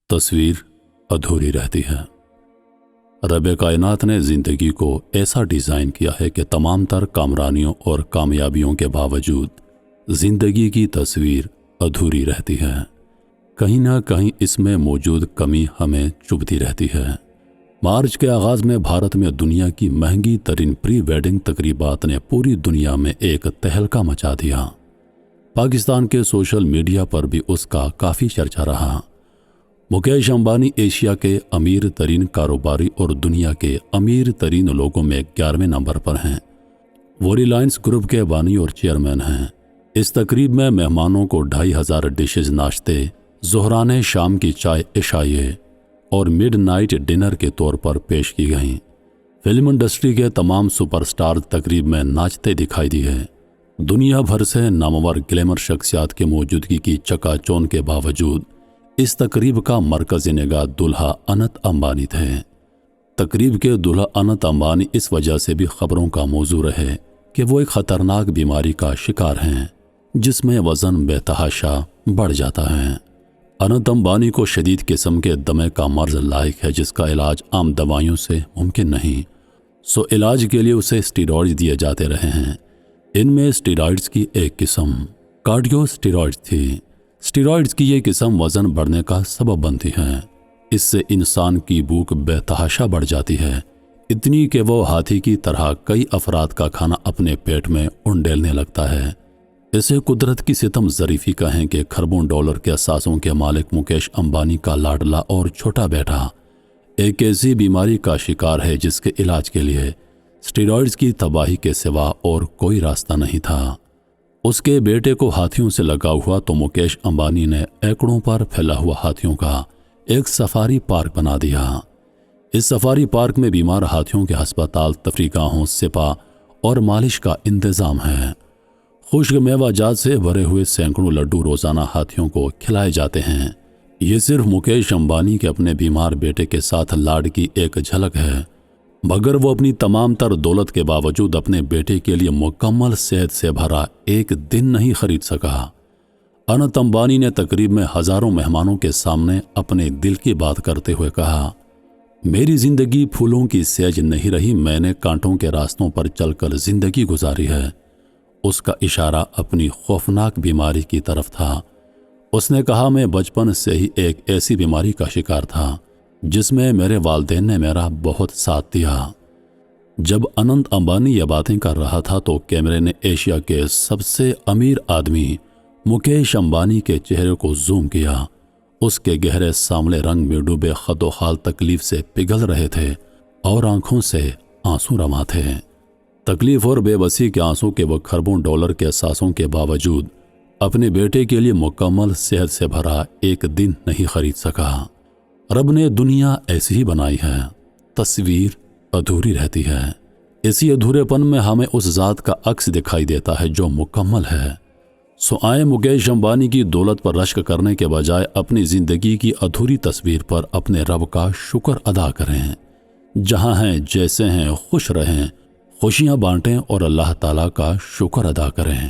تصویر ادھوری رہتی ہے۔ رب کائنات نے زندگی کو ایسا ڈیزائن کیا ہے کہ تمام تر کامرانیوں اور کامیابیوں کے باوجود زندگی کی تصویر ادھوری رہتی ہے۔ کہیں نہ کہیں اس میں موجود کمی ہمیں چبھتی رہتی ہے۔ مارچ کے آغاز میں بھارت میں دنیا کی مہنگی ترین پری ویڈنگ تقریبات نے پوری دنیا میں ایک تہلکہ مچا دیا۔ پاکستان کے سوشل میڈیا پر بھی اس کا کافی چرچا رہا۔ مکیش امبانی ایشیا کے امیر ترین کاروباری اور دنیا کے امیر ترین لوگوں میں 11ویں نمبر پر ہیں۔ وہ ریلائنس گروپ کے بانی اور چیئرمین ہیں۔ اس تقریب میں مہمانوں کو 2500 ڈشز ناشتے، ظہرانے شام کی چائے عشائیے اور مڈ نائٹ ڈنر کے طور پر پیش کی گئیں۔ فلم انڈسٹری کے تمام سپر سٹار تقریب میں ناچتے دکھائی دیے۔ دنیا بھر سے نامور گلیمر شخصیات کی موجودگی کی چکا چوند کے باوجود اس تقریب کا مرکزی نگاہ دولہا انت امبانی تھے۔ تقریب کے دولہا انت امبانی اس وجہ سے بھی خبروں کا موضوع رہے کہ وہ ایک خطرناک بیماری کا شکار ہیں جس میں وزن بے تحاشا بڑھ جاتا ہے۔ انت امبانی کو شدید قسم کے دمے کا مرض لاحق ہے جس کا علاج عام دوائیوں سے ممکن نہیں، سو علاج کے لیے اسے اسٹیرائڈز دیے جاتے رہے ہیں۔ ان میں اسٹیرائڈز کی ایک قسم کارڈیو اسٹیرائڈز تھی۔ اسٹیرائڈز کی یہ قسم وزن بڑھنے کا سبب بنتی ہے۔ اس سے انسان کی بھوک بے تحاشا بڑھ جاتی ہے، اتنی کہ وہ ہاتھی کی طرح کئی افراد کا کھانا اپنے پیٹ میں انڈیلنے لگتا ہے۔ اسے قدرت کی ستم ظریفی کہیں کہ کھربوں ڈالر کے اثاثوں کے مالک مکیش امبانی کا لاڈلا اور چھوٹا بیٹا ایک ایسی بیماری کا شکار ہے جس کے علاج کے لیے اسٹیرائڈز کی تباہی کے سوا اور کوئی راستہ نہیں تھا۔ اس کے بیٹے کو ہاتھیوں سے لگا ہوا تو مکیش امبانی نے ایکڑوں پر پھیلا ہوا ہاتھیوں کا ایک سفاری پارک بنا دیا۔ اس سفاری پارک میں بیمار ہاتھیوں کے ہسپتال، تفریح گاہوں، سپا اور مالش کا انتظام ہے۔ خشک میوہ جات سے بھرے ہوئے سینکڑوں لڈو روزانہ ہاتھیوں کو کھلائے جاتے ہیں۔ یہ صرف مکیش امبانی کے اپنے بیمار بیٹے کے ساتھ لاڈ کی ایک جھلک ہے، مگر وہ اپنی تمام تر دولت کے باوجود اپنے بیٹے کے لیے مکمل صحت سے بھرا ایک دن نہیں خرید سکا۔ انت امبانی نے تقریب میں ہزاروں مہمانوں کے سامنے اپنے دل کی بات کرتے ہوئے کہا، میری زندگی پھولوں کی سیج نہیں رہی، میں نے کانٹوں کے راستوں پر چل کر زندگی گزاری ہے۔ اس کا اشارہ اپنی خوفناک بیماری کی طرف تھا۔ اس نے کہا، میں بچپن سے ہی ایک ایسی بیماری کا شکار تھا جس میں میرے والدین نے میرا بہت ساتھ دیا۔ جب انت امبانی یہ باتیں کر رہا تھا تو کیمرے نے ایشیا کے سب سے امیر آدمی مکیش امبانی کے چہرے کو زوم کیا۔ اس کے گہرے سانولے رنگ میں ڈوبے خد و خال تکلیف سے پگھل رہے تھے اور آنکھوں سے آنسو رواں تھے۔ تکلیف اور بے بسی کے آنسو کے وہ کھربوں ڈالر کے اثاثوں کے باوجود اپنے بیٹے کے لیے مکمل صحت سے بھرا ایک دن نہیں خرید سکا۔ رب نے دنیا ایسی ہی بنائی ہے، تصویر ادھوری رہتی ہے۔ اسی ادھورے پن میں ہمیں اس ذات کا عکس دکھائی دیتا ہے جو مکمل ہے۔ سو آئے مکیش امبانی کی دولت پر رشک کرنے کے بجائے اپنی زندگی کی ادھوری تصویر پر اپنے رب کا شکر ادا کریں۔ جہاں ہیں جیسے ہیں خوش رہیں، خوشیاں بانٹیں اور اللہ تعالیٰ کا شکر ادا کریں۔